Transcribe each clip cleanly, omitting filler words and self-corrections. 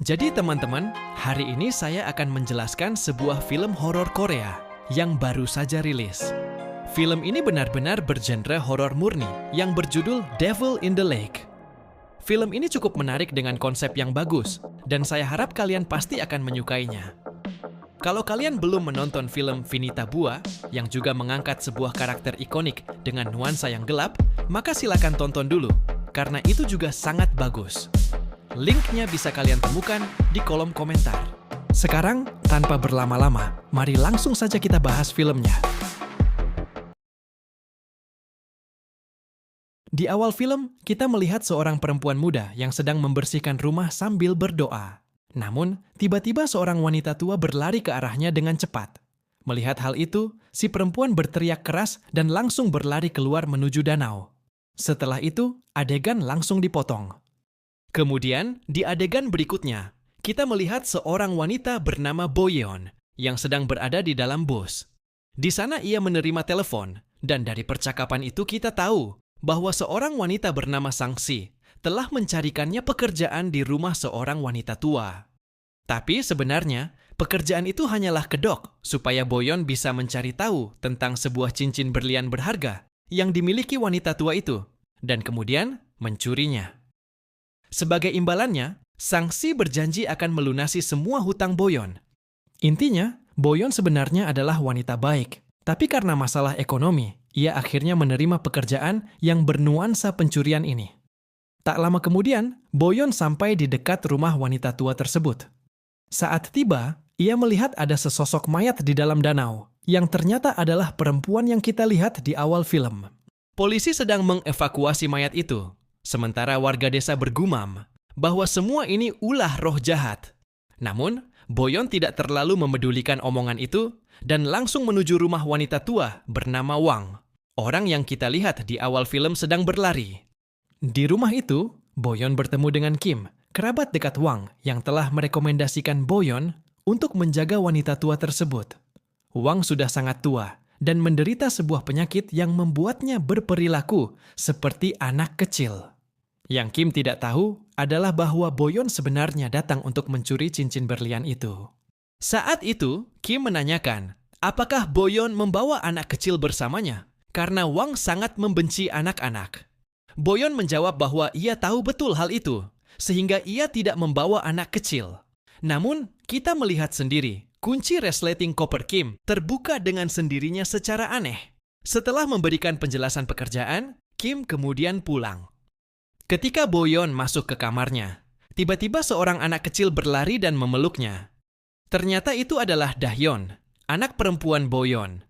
Jadi teman-teman, hari ini saya akan menjelaskan sebuah film horor Korea yang baru saja rilis. Film ini benar-benar bergenre horor murni yang berjudul Devil in the Lake. Film ini cukup menarik dengan konsep yang bagus, dan saya harap kalian pasti akan menyukainya. Kalau kalian belum menonton film Vinita Bua, yang juga mengangkat sebuah karakter ikonik dengan nuansa yang gelap, maka silakan tonton dulu, karena itu juga sangat bagus. Linknya bisa kalian temukan di kolom komentar. Sekarang, tanpa berlama-lama, mari langsung saja kita bahas filmnya. Di awal film, kita melihat seorang perempuan muda yang sedang membersihkan rumah sambil berdoa. Namun, tiba-tiba seorang wanita tua berlari ke arahnya dengan cepat. Melihat hal itu, si perempuan berteriak keras dan langsung berlari keluar menuju danau. Setelah itu, adegan langsung dipotong. Kemudian, di adegan berikutnya, kita melihat seorang wanita bernama Boyeon yang sedang berada di dalam bus. Di sana ia menerima telepon, dan dari percakapan itu kita tahu bahwa seorang wanita bernama Sang-si telah mencarikannya pekerjaan di rumah seorang wanita tua. Tapi sebenarnya, pekerjaan itu hanyalah kedok supaya Boyeon bisa mencari tahu tentang sebuah cincin berlian berharga yang dimiliki wanita tua itu, dan kemudian mencurinya. Sebagai imbalannya, Sang-si berjanji akan melunasi semua hutang Boyeon. Intinya, Boyeon sebenarnya adalah wanita baik, tapi karena masalah ekonomi, ia akhirnya menerima pekerjaan yang bernuansa pencurian ini. Tak lama kemudian, Boyeon sampai di dekat rumah wanita tua tersebut. Saat tiba, ia melihat ada sesosok mayat di dalam danau, yang ternyata adalah perempuan yang kita lihat di awal film. Polisi sedang mengevakuasi mayat itu, sementara warga desa bergumam bahwa semua ini ulah roh jahat. Namun, Boyeon tidak terlalu memedulikan omongan itu dan langsung menuju rumah wanita tua bernama Wang, orang yang kita lihat di awal film sedang berlari. Di rumah itu, Boyeon bertemu dengan Kim, kerabat dekat Wang yang telah merekomendasikan Boyeon untuk menjaga wanita tua tersebut. Wang sudah sangat tua dan menderita sebuah penyakit yang membuatnya berperilaku seperti anak kecil. Yang Kim tidak tahu adalah bahwa Boyeon sebenarnya datang untuk mencuri cincin berlian itu. Saat itu, Kim menanyakan, apakah Boyeon membawa anak kecil bersamanya? Karena Wang sangat membenci anak-anak. Boyeon menjawab bahwa ia tahu betul hal itu, sehingga ia tidak membawa anak kecil. Namun, kita melihat sendiri, kunci resleting koper Kim terbuka dengan sendirinya secara aneh. Setelah memberikan penjelasan pekerjaan, Kim kemudian pulang. Ketika Boyeon masuk ke kamarnya, tiba-tiba seorang anak kecil berlari dan memeluknya. Ternyata itu adalah Dahyun, anak perempuan Boyeon.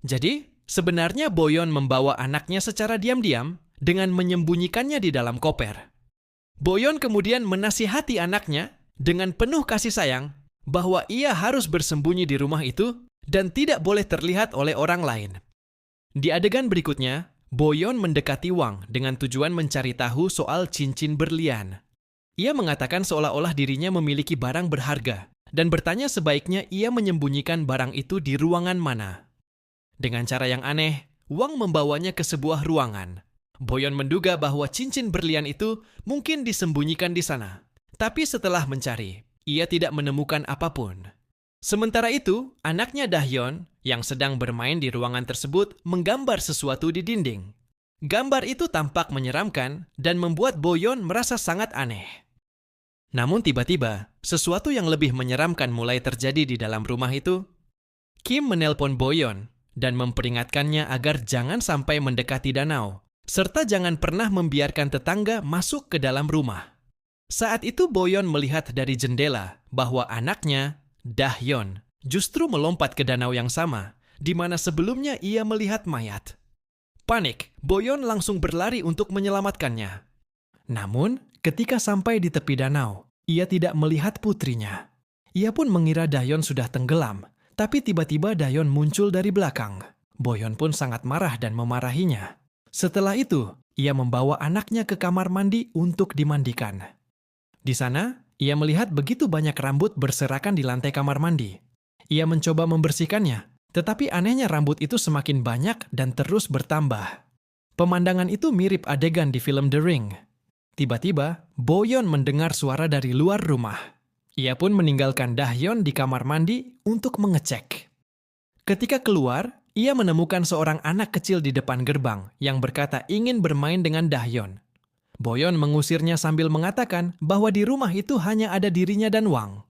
Jadi, sebenarnya Boyeon membawa anaknya secara diam-diam dengan menyembunyikannya di dalam koper. Boyeon kemudian menasihati anaknya dengan penuh kasih sayang bahwa ia harus bersembunyi di rumah itu dan tidak boleh terlihat oleh orang lain. Di adegan berikutnya, Boyeon mendekati Wang dengan tujuan mencari tahu soal cincin berlian. Ia mengatakan seolah-olah dirinya memiliki barang berharga dan bertanya sebaiknya ia menyembunyikan barang itu di ruangan mana. Dengan cara yang aneh, Wang membawanya ke sebuah ruangan. Boyeon menduga bahwa cincin berlian itu mungkin disembunyikan di sana. Tapi setelah mencari, ia tidak menemukan apapun. Sementara itu, anaknya Dahyun yang sedang bermain di ruangan tersebut menggambar sesuatu di dinding. Gambar itu tampak menyeramkan dan membuat Boyeon merasa sangat aneh. Namun tiba-tiba, sesuatu yang lebih menyeramkan mulai terjadi di dalam rumah itu. Kim menelpon Boyeon dan memperingatkannya agar jangan sampai mendekati danau, serta jangan pernah membiarkan tetangga masuk ke dalam rumah. Saat itu Boyeon melihat dari jendela bahwa anaknya, Dahyun, justru melompat ke danau yang sama, di mana sebelumnya ia melihat mayat. Panik, Boyeon langsung berlari untuk menyelamatkannya. Namun, ketika sampai di tepi danau, ia tidak melihat putrinya. Ia pun mengira Dahyun sudah tenggelam, tapi tiba-tiba Dahyun muncul dari belakang. Boyeon pun sangat marah dan memarahinya. Setelah itu, ia membawa anaknya ke kamar mandi untuk dimandikan. Di sana, ia melihat begitu banyak rambut berserakan di lantai kamar mandi. Ia mencoba membersihkannya, tetapi anehnya rambut itu semakin banyak dan terus bertambah. Pemandangan itu mirip adegan di film The Ring. Tiba-tiba, Boyon mendengar suara dari luar rumah. Ia pun meninggalkan Dahyeon di kamar mandi untuk mengecek. Ketika keluar, ia menemukan seorang anak kecil di depan gerbang yang berkata ingin bermain dengan Dahyeon. Boyon mengusirnya sambil mengatakan bahwa di rumah itu hanya ada dirinya dan Wang.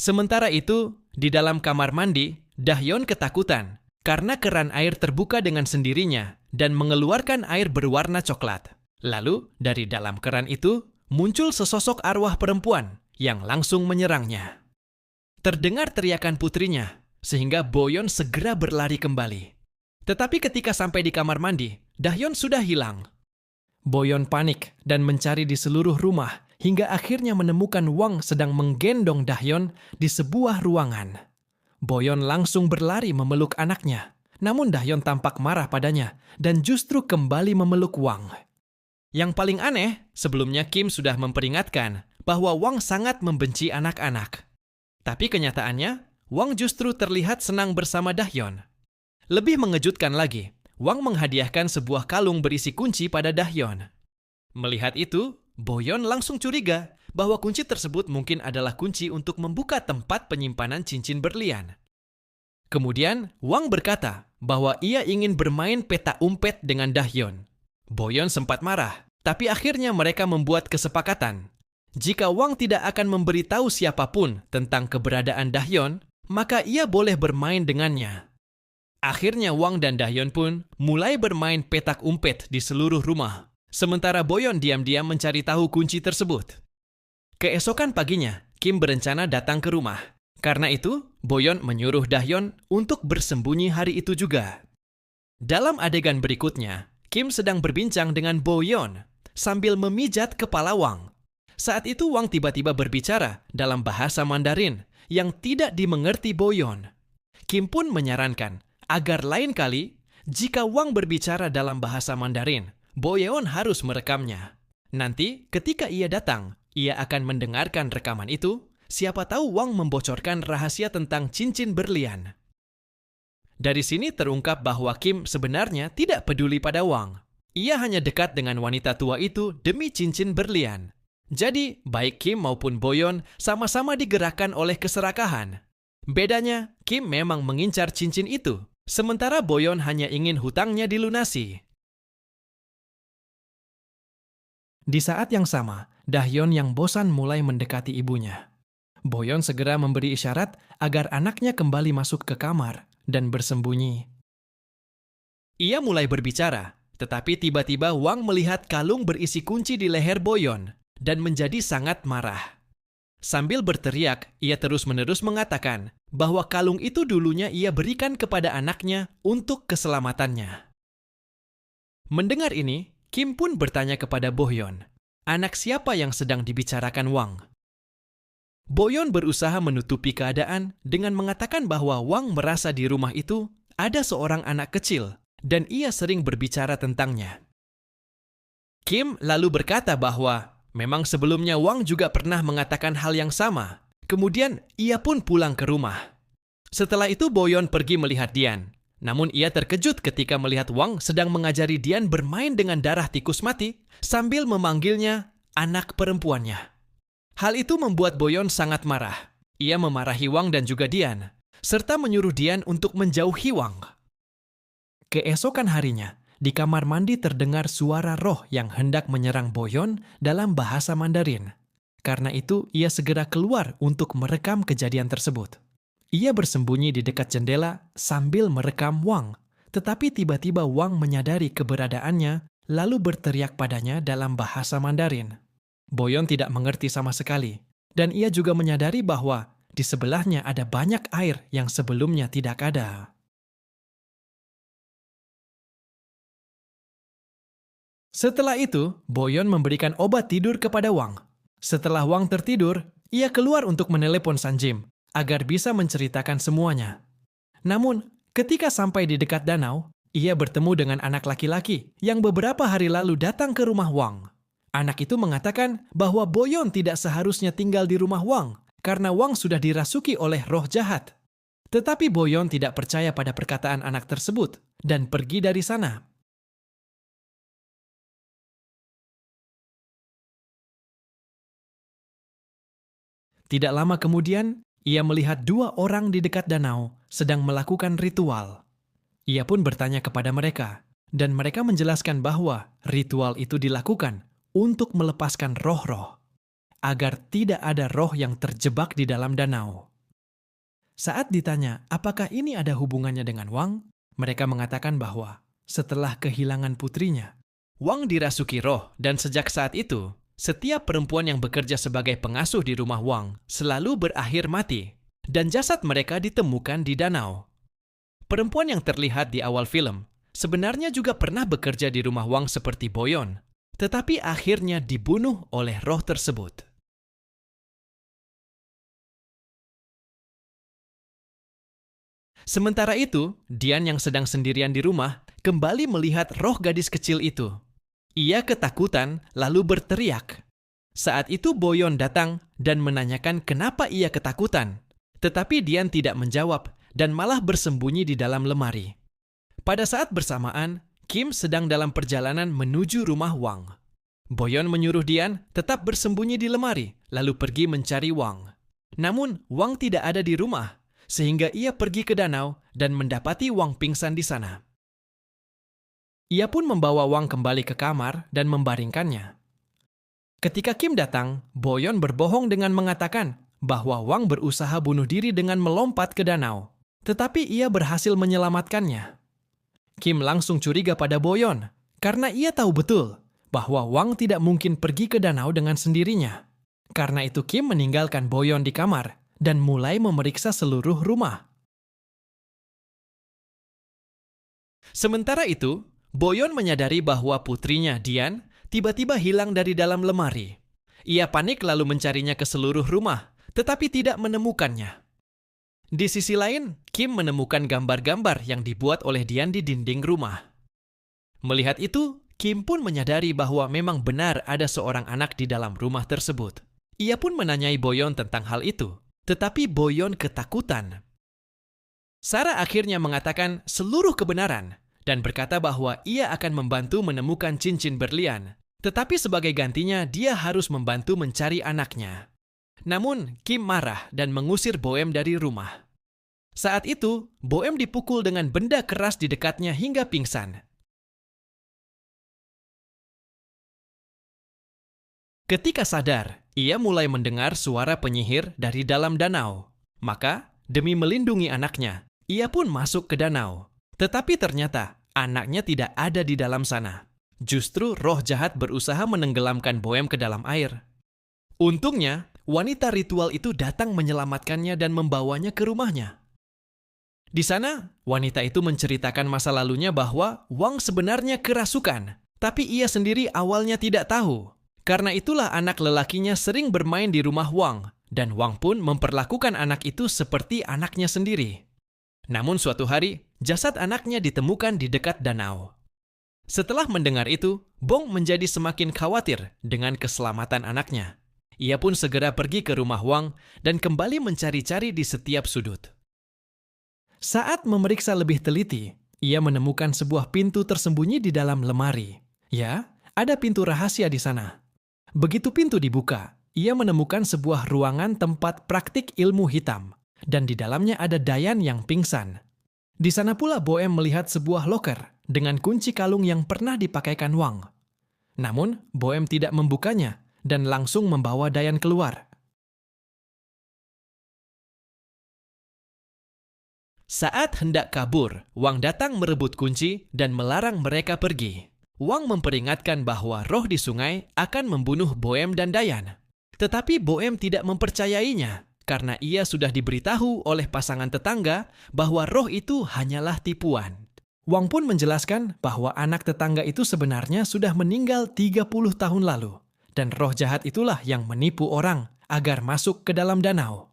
Sementara itu, di dalam kamar mandi, Dahyeon ketakutan karena keran air terbuka dengan sendirinya dan mengeluarkan air berwarna coklat. Lalu, dari dalam keran itu, muncul sesosok arwah perempuan yang langsung menyerangnya. Terdengar teriakan putrinya, sehingga Boyon segera berlari kembali. Tetapi ketika sampai di kamar mandi, Dahyeon sudah hilang. Boyon panik dan mencari di seluruh rumah hingga akhirnya menemukan Wang sedang menggendong Dahyeon di sebuah ruangan. Boyon langsung berlari memeluk anaknya, namun Dahyeon tampak marah padanya dan justru kembali memeluk Wang. Yang paling aneh, sebelumnya Kim sudah memperingatkan bahwa Wang sangat membenci anak-anak. Tapi kenyataannya, Wang justru terlihat senang bersama Dahyeon. Lebih mengejutkan lagi, Wang menghadiahkan sebuah kalung berisi kunci pada Dahyeon. Melihat itu, Boyon langsung curiga bahwa kunci tersebut mungkin adalah kunci untuk membuka tempat penyimpanan cincin berlian. Kemudian, Wang berkata bahwa ia ingin bermain peta umpet dengan Dahyeon. Boyon sempat marah, tapi akhirnya mereka membuat kesepakatan. Jika Wang tidak akan memberitahu siapapun tentang keberadaan Dahyeon, maka ia boleh bermain dengannya. Akhirnya Wang dan Dahyeon pun mulai bermain petak umpet di seluruh rumah, sementara Boyon diam-diam mencari tahu kunci tersebut. Keesokan paginya, Kim berencana datang ke rumah. Karena itu, Boyon menyuruh Dahyeon untuk bersembunyi hari itu juga. Dalam adegan berikutnya, Kim sedang berbincang dengan Boyon sambil memijat kepala Wang. Saat itu Wang tiba-tiba berbicara dalam bahasa Mandarin yang tidak dimengerti Boyon. Kim pun menyarankan agar lain kali jika Wang berbicara dalam bahasa Mandarin, Boyon harus merekamnya. Nanti ketika ia datang, ia akan mendengarkan rekaman itu, siapa tahu Wang membocorkan rahasia tentang cincin berlian. Dari sini terungkap bahwa Kim sebenarnya tidak peduli pada Wang. Ia hanya dekat dengan wanita tua itu demi cincin berlian. Jadi, baik Kim maupun Boyon sama-sama digerakkan oleh keserakahan. Bedanya, Kim memang mengincar cincin itu, sementara Boyon hanya ingin hutangnya dilunasi. Di saat yang sama, Dahyeon yang bosan mulai mendekati ibunya. Boyon segera memberi isyarat agar anaknya kembali masuk ke kamar dan bersembunyi. Ia mulai berbicara, tetapi tiba-tiba Wang melihat kalung berisi kunci di leher Boyon dan menjadi sangat marah. Sambil berteriak, ia terus-menerus mengatakan bahwa kalung itu dulunya ia berikan kepada anaknya untuk keselamatannya. Mendengar ini, Kim pun bertanya kepada Boyon, anak siapa yang sedang dibicarakan Wang? Boyon berusaha menutupi keadaan dengan mengatakan bahwa Wang merasa di rumah itu ada seorang anak kecil dan ia sering berbicara tentangnya. Kim lalu berkata bahwa memang sebelumnya Wang juga pernah mengatakan hal yang sama. Kemudian ia pun pulang ke rumah. Setelah itu Boyon pergi melihat Dian. Namun ia terkejut ketika melihat Wang sedang mengajari Dian bermain dengan darah tikus mati sambil memanggilnya anak perempuannya. Hal itu membuat Boyon sangat marah. Ia memarahi Wang dan juga Dian, serta menyuruh Dian untuk menjauhi Wang. Keesokan harinya, di kamar mandi terdengar suara roh yang hendak menyerang Boyon dalam bahasa Mandarin. Karena itu, ia segera keluar untuk merekam kejadian tersebut. Ia bersembunyi di dekat jendela sambil merekam Wang, tetapi tiba-tiba Wang menyadari keberadaannya lalu berteriak padanya dalam bahasa Mandarin. Boyon tidak mengerti sama sekali, dan ia juga menyadari bahwa di sebelahnya ada banyak air yang sebelumnya tidak ada. Setelah itu, Boyon memberikan obat tidur kepada Wang. Setelah Wang tertidur, ia keluar untuk menelepon Sanjim agar bisa menceritakan semuanya. Namun, ketika sampai di dekat danau, ia bertemu dengan anak laki-laki yang beberapa hari lalu datang ke rumah Wang. Anak itu mengatakan bahwa Boyon tidak seharusnya tinggal di rumah Wang karena Wang sudah dirasuki oleh roh jahat. Tetapi Boyon tidak percaya pada perkataan anak tersebut dan pergi dari sana. Tidak lama kemudian, ia melihat dua orang di dekat danau sedang melakukan ritual. Ia pun bertanya kepada mereka, dan mereka menjelaskan bahwa ritual itu dilakukan untuk melepaskan roh-roh, agar tidak ada roh yang terjebak di dalam danau. Saat ditanya apakah ini ada hubungannya dengan Wang, mereka mengatakan bahwa setelah kehilangan putrinya, Wang dirasuki roh dan sejak saat itu, setiap perempuan yang bekerja sebagai pengasuh di rumah Wang selalu berakhir mati dan jasad mereka ditemukan di danau. Perempuan yang terlihat di awal film sebenarnya juga pernah bekerja di rumah Wang seperti Boyon, tetapi akhirnya dibunuh oleh roh tersebut. Sementara itu, Dian yang sedang sendirian di rumah kembali melihat roh gadis kecil itu. Ia ketakutan lalu berteriak. Saat itu Boyon datang dan menanyakan kenapa ia ketakutan. Tetapi Dian tidak menjawab dan malah bersembunyi di dalam lemari. Pada saat bersamaan, Kim sedang dalam perjalanan menuju rumah Wang. Boyon menyuruh Dian tetap bersembunyi di lemari, lalu pergi mencari Wang. Namun, Wang tidak ada di rumah, sehingga ia pergi ke danau dan mendapati Wang pingsan di sana. Ia pun membawa Wang kembali ke kamar dan membaringkannya. Ketika Kim datang, Boyon berbohong dengan mengatakan bahwa Wang berusaha bunuh diri dengan melompat ke danau, tetapi ia berhasil menyelamatkannya. Kim langsung curiga pada Boyon karena ia tahu betul bahwa Wang tidak mungkin pergi ke danau dengan sendirinya. Karena itu Kim meninggalkan Boyon di kamar dan mulai memeriksa seluruh rumah. Sementara itu, Boyon menyadari bahwa putrinya, Dian, tiba-tiba hilang dari dalam lemari. Ia panik lalu mencarinya ke seluruh rumah, tetapi tidak menemukannya. Di sisi lain, Kim menemukan gambar-gambar yang dibuat oleh Dian di dinding rumah. Melihat itu, Kim pun menyadari bahwa memang benar ada seorang anak di dalam rumah tersebut. Ia pun menanyai Boyon tentang hal itu, tetapi Boyon ketakutan. Sarah akhirnya mengatakan seluruh kebenaran dan berkata bahwa ia akan membantu menemukan cincin berlian, tetapi sebagai gantinya dia harus membantu mencari anaknya. Namun, Kim marah dan mengusir Boem dari rumah. Saat itu, Boem dipukul dengan benda keras di dekatnya hingga pingsan. Ketika sadar, ia mulai mendengar suara penyihir dari dalam danau. Maka, demi melindungi anaknya, ia pun masuk ke danau. Tetapi ternyata, anaknya tidak ada di dalam sana. Justru roh jahat berusaha menenggelamkan Boem ke dalam air. Untungnya, wanita ritual itu datang menyelamatkannya dan membawanya ke rumahnya. Di sana, wanita itu menceritakan masa lalunya bahwa Wang sebenarnya kerasukan, tapi ia sendiri awalnya tidak tahu. Karena itulah anak lelakinya sering bermain di rumah Wang, dan Wang pun memperlakukan anak itu seperti anaknya sendiri. Namun suatu hari, jasad anaknya ditemukan di dekat danau. Setelah mendengar itu, Bong menjadi semakin khawatir dengan keselamatan anaknya. Ia pun segera pergi ke rumah Wang dan kembali mencari-cari di setiap sudut. Saat memeriksa lebih teliti, ia menemukan sebuah pintu tersembunyi di dalam lemari. Ya, ada pintu rahasia di sana. Begitu pintu dibuka, ia menemukan sebuah ruangan tempat praktik ilmu hitam. Dan di dalamnya ada Dayan yang pingsan. Di sana pula Boem melihat sebuah loker dengan kunci kalung yang pernah dipakaikan Wang. Namun, Boem tidak membukanya dan langsung membawa Dayan keluar. Saat hendak kabur, Wang datang merebut kunci dan melarang mereka pergi. Wang memperingatkan bahwa roh di sungai akan membunuh Boem dan Dayan. Tetapi Boem tidak mempercayainya. Karena ia sudah diberitahu oleh pasangan tetangga bahwa roh itu hanyalah tipuan. Wang pun menjelaskan bahwa anak tetangga itu sebenarnya sudah meninggal 30 tahun lalu. Dan roh jahat itulah yang menipu orang agar masuk ke dalam danau.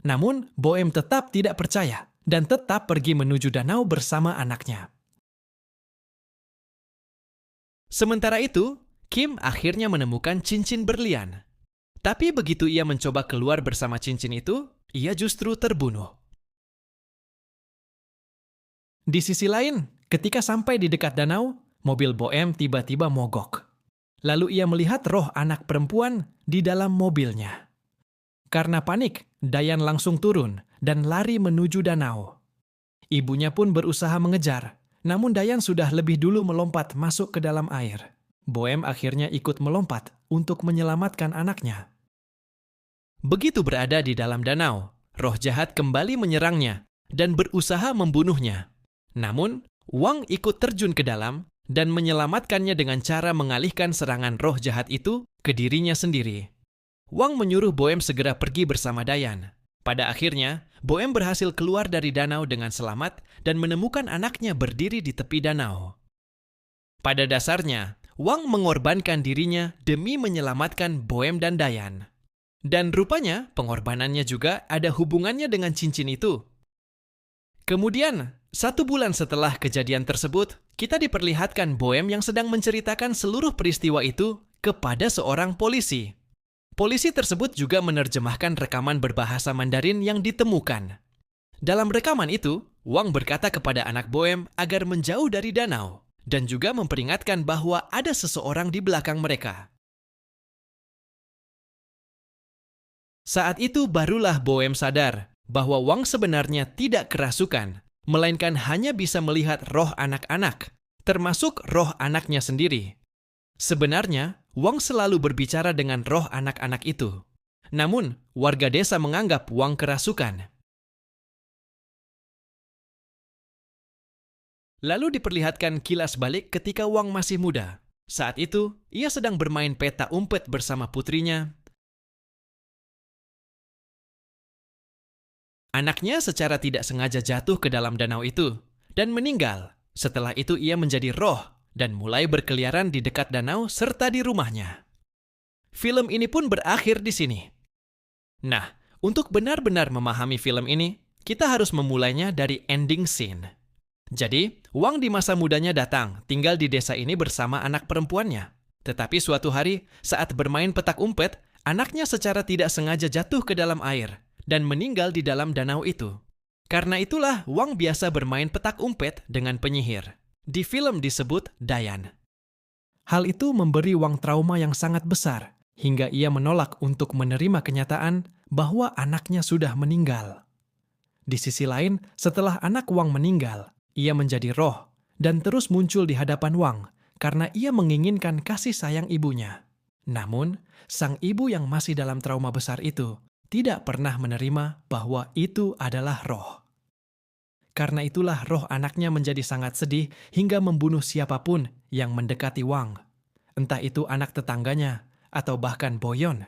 Namun, Boem tetap tidak percaya dan tetap pergi menuju danau bersama anaknya. Sementara itu, Kim akhirnya menemukan cincin berlian. Tapi begitu ia mencoba keluar bersama cincin itu, ia justru terbunuh. Di sisi lain, ketika sampai di dekat danau, mobil Boem tiba-tiba mogok. Lalu ia melihat roh anak perempuan di dalam mobilnya. Karena panik, Dayan langsung turun dan lari menuju danau. Ibunya pun berusaha mengejar, namun Dayan sudah lebih dulu melompat masuk ke dalam air. Boem akhirnya ikut melompat untuk menyelamatkan anaknya. Begitu berada di dalam danau, roh jahat kembali menyerangnya dan berusaha membunuhnya. Namun, Wang ikut terjun ke dalam dan menyelamatkannya dengan cara mengalihkan serangan roh jahat itu ke dirinya sendiri. Wang menyuruh Boem segera pergi bersama Dayan. Pada akhirnya, Boem berhasil keluar dari danau dengan selamat dan menemukan anaknya berdiri di tepi danau. Pada dasarnya, Wang mengorbankan dirinya demi menyelamatkan Boem dan Dayan. Dan rupanya, pengorbanannya juga ada hubungannya dengan cincin itu. Kemudian, 1 bulan setelah kejadian tersebut, kita diperlihatkan Boem yang sedang menceritakan seluruh peristiwa itu kepada seorang polisi. Polisi tersebut juga menerjemahkan rekaman berbahasa Mandarin yang ditemukan. Dalam rekaman itu, Wang berkata kepada anak Boem agar menjauh dari danau dan juga memperingatkan bahwa ada seseorang di belakang mereka. Saat itu barulah Boem sadar bahwa Wang sebenarnya tidak kerasukan, melainkan hanya bisa melihat roh anak-anak, termasuk roh anaknya sendiri. Sebenarnya, Wang selalu berbicara dengan roh anak-anak itu. Namun, warga desa menganggap Wang kerasukan. Lalu diperlihatkan kilas balik ketika Wang masih muda. Saat itu, ia sedang bermain peta umpet bersama putrinya. Anaknya secara tidak sengaja jatuh ke dalam danau itu dan meninggal. Setelah itu ia menjadi roh dan mulai berkeliaran di dekat danau serta di rumahnya. Film ini pun berakhir di sini. Nah, untuk benar-benar memahami film ini, kita harus memulainya dari ending scene. Jadi, Wang di masa mudanya datang, tinggal di desa ini bersama anak perempuannya. Tetapi suatu hari, saat bermain petak umpet, anaknya secara tidak sengaja jatuh ke dalam air dan meninggal di dalam danau itu. Karena itulah Wang biasa bermain petak umpet dengan penyihir. Di film disebut Dayan. Hal itu memberi Wang trauma yang sangat besar, hingga ia menolak untuk menerima kenyataan bahwa anaknya sudah meninggal. Di sisi lain, setelah anak Wang meninggal, ia menjadi roh dan terus muncul di hadapan Wang karena ia menginginkan kasih sayang ibunya. Namun, sang ibu yang masih dalam trauma besar itu tidak pernah menerima bahwa itu adalah roh. Karena itulah roh anaknya menjadi sangat sedih hingga membunuh siapapun yang mendekati Wang. Entah itu anak tetangganya atau bahkan Boyon.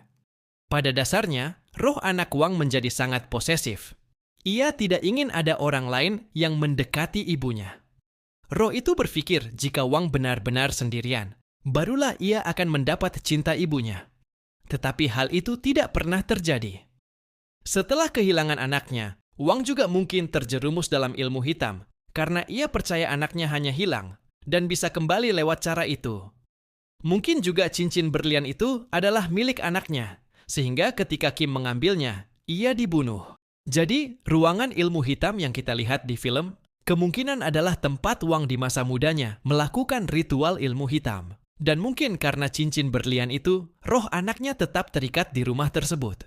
Pada dasarnya, roh anak Wang menjadi sangat posesif. Ia tidak ingin ada orang lain yang mendekati ibunya. Roh itu berpikir jika Wang benar-benar sendirian, barulah ia akan mendapat cinta ibunya. Tetapi hal itu tidak pernah terjadi. Setelah kehilangan anaknya, Wang juga mungkin terjerumus dalam ilmu hitam karena ia percaya anaknya hanya hilang dan bisa kembali lewat cara itu. Mungkin juga cincin berlian itu adalah milik anaknya, sehingga ketika Kim mengambilnya, ia dibunuh. Jadi, ruangan ilmu hitam yang kita lihat di film kemungkinan adalah tempat Wang di masa mudanya melakukan ritual ilmu hitam. Dan mungkin karena cincin berlian itu, roh anaknya tetap terikat di rumah tersebut.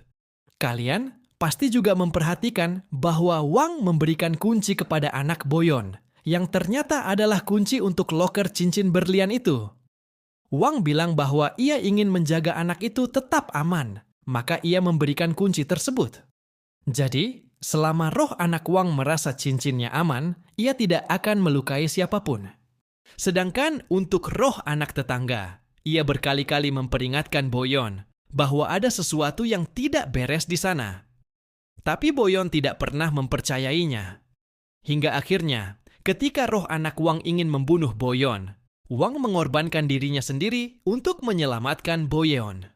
Kalian pasti juga memperhatikan bahwa Wang memberikan kunci kepada anak Boyon, yang ternyata adalah kunci untuk loker cincin berlian itu. Wang bilang bahwa ia ingin menjaga anak itu tetap aman, maka ia memberikan kunci tersebut. Jadi, selama roh anak Wang merasa cincinnya aman, ia tidak akan melukai siapapun. Sedangkan untuk roh anak tetangga, ia berkali-kali memperingatkan Boyon bahwa ada sesuatu yang tidak beres di sana. Tapi Boyon tidak pernah mempercayainya. Hingga akhirnya, ketika roh anak Wang ingin membunuh Boyon, Wang mengorbankan dirinya sendiri untuk menyelamatkan Boyon.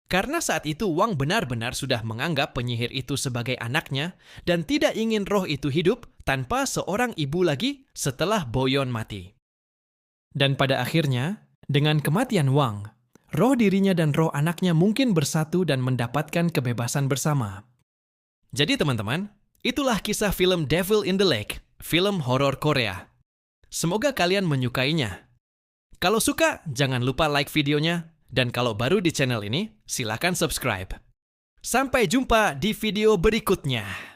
Karena saat itu Wang benar-benar sudah menganggap penyihir itu sebagai anaknya dan tidak ingin roh itu hidup tanpa seorang ibu lagi setelah Boyon mati. Dan pada akhirnya, dengan kematian Wang, roh dirinya dan roh anaknya mungkin bersatu dan mendapatkan kebebasan bersama. Jadi teman-teman, itulah kisah film Devil in the Lake, film horor Korea. Semoga kalian menyukainya. Kalau suka, jangan lupa like videonya. Dan kalau baru di channel ini, silakan subscribe. Sampai jumpa di video berikutnya.